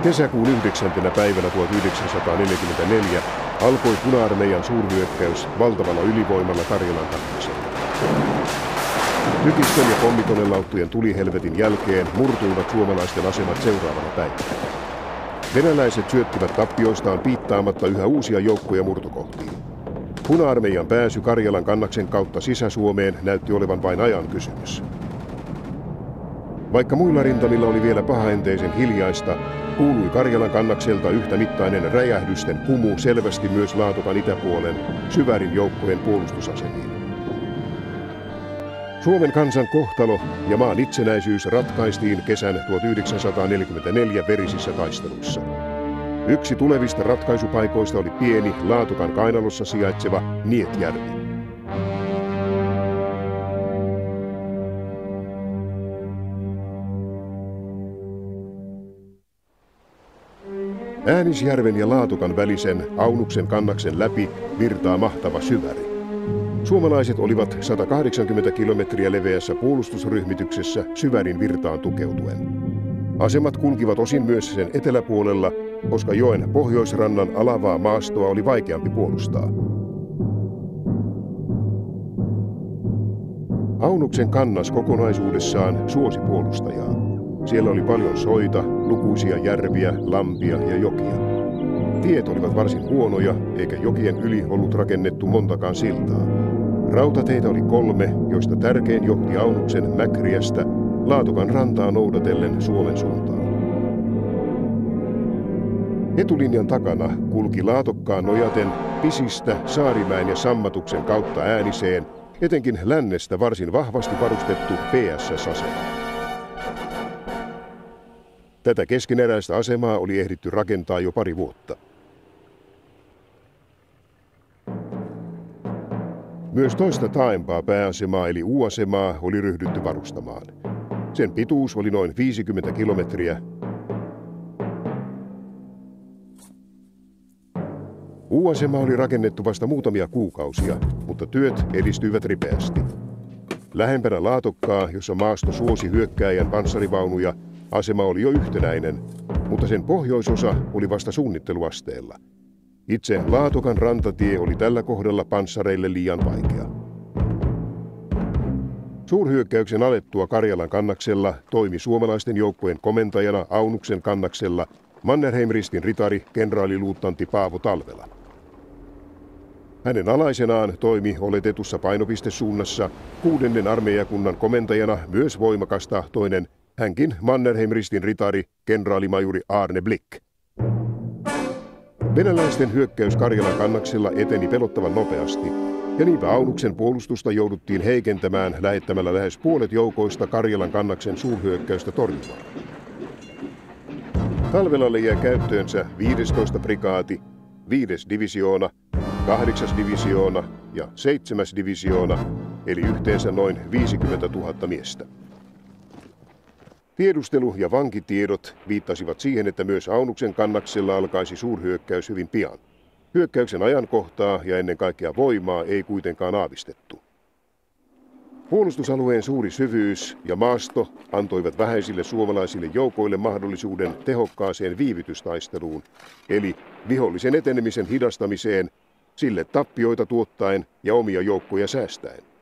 Kesäkuun 9. päivänä 1944 alkoi Puna-armeijan suurhyökkäys valtavalla ylivoimalla Karjalan kannaksella. Tykistön ja pommikonelauttojen tulihelvetin jälkeen murtuivat suomalaisten asemat seuraavana päivänä. Venäläiset syöttivät tappioistaan piittaamatta yhä uusia joukkoja murtokohtiin. Puna-armeijan pääsy Karjalan kannaksen kautta Sisä-Suomeen näytti olevan vain ajan kysymys. Vaikka muilla rintamilla oli vielä pahaenteisen hiljaista, kuului Karjalan kannakselta yhtä mittainen räjähdysten kumu selvästi myös Laatokan itäpuolen Syvärin joukkojen puolustusasemiin. Suomen kansan kohtalo ja maan itsenäisyys ratkaistiin kesän 1944 verisissä taisteluissa. Yksi tulevista ratkaisupaikoista oli pieni Laatokan kainalossa sijaitseva Nietjärvi. Äänisjärven ja Laatokan välisen Aunuksen kannaksen läpi virtaa mahtava Syväri. Suomalaiset olivat 180 kilometriä leveässä puolustusryhmityksessä Syvärin virtaan tukeutuen. Asemat kulkivat osin myös sen eteläpuolella, koska joen pohjoisrannan alavaa maastoa oli vaikeampi puolustaa. Aunuksen kannas kokonaisuudessaan suosi puolustajaa. Siellä oli paljon soita, lukuisia järviä, lampia ja jokia. Tiet olivat varsin huonoja, eikä jokien yli ollut rakennettu montakaan siltaa. Rautateitä oli 3, joista tärkein johti Aunuksen Mäkriästä Laatokan rantaa noudatellen Suomen suuntaan. Etulinjan takana kulki Laatokkaan nojaten Pisistä, Saarimäen ja Sammatuksen kautta Ääniseen, etenkin lännestä varsin vahvasti varustettu PSS-asema. Tätä keskeneräistä asemaa oli ehditty rakentaa jo pari vuotta. Myös toista taaempaa pääasemaa eli U-asemaa oli ryhdytty varustamaan. Sen pituus oli noin 50 kilometriä. U-asema oli rakennettu vasta muutamia kuukausia, mutta työt edistyivät ripeästi. Lähempänä Laatokkaa, jossa maasto suosi hyökkääjän panssarivaunuja, asema oli jo yhtenäinen, mutta sen pohjoisosa oli vasta suunnitteluasteella. Itse Laatokan rantatie oli tällä kohdalla panssareille liian vaikea. Suurhyökkäyksen alettua Karjalan kannaksella toimi suomalaisten joukkojen komentajana Aunuksen kannaksella Mannerheim-ristin ritari kenraaliluutnantti Paavo Talvela. Hänen alaisenaan toimi oletetussa painopistesuunnassa 6. armeijakunnan komentajana myös voimakastahtoinen, hänkin Mannerheim-ristin ritari kenraalimajuri Arne Blick. Venäläisten hyökkäys Karjalan kannaksella eteni pelottavan nopeasti, ja niinpä Aunuksen puolustusta jouduttiin heikentämään lähettämällä lähes puolet joukoista Karjalan kannaksen suurhyökkäystä torjumaan. Talvelalle jäi käyttöönsä 15. prikaati, 5. divisioona, 8. divisioona ja 7. divisioona, eli yhteensä noin 50 000 miestä. Tiedustelu- ja vankitiedot viittasivat siihen, että myös Aunuksen kannaksella alkaisi suurhyökkäys hyvin pian. Hyökkäyksen ajankohtaa ja ennen kaikkea voimaa ei kuitenkaan aavistettu. Puolustusalueen suuri syvyys ja maasto antoivat vähäisille suomalaisille joukoille mahdollisuuden tehokkaaseen viivytystaisteluun, eli vihollisen etenemisen hidastamiseen, sille tappioita tuottaen ja omia joukkoja säästäen.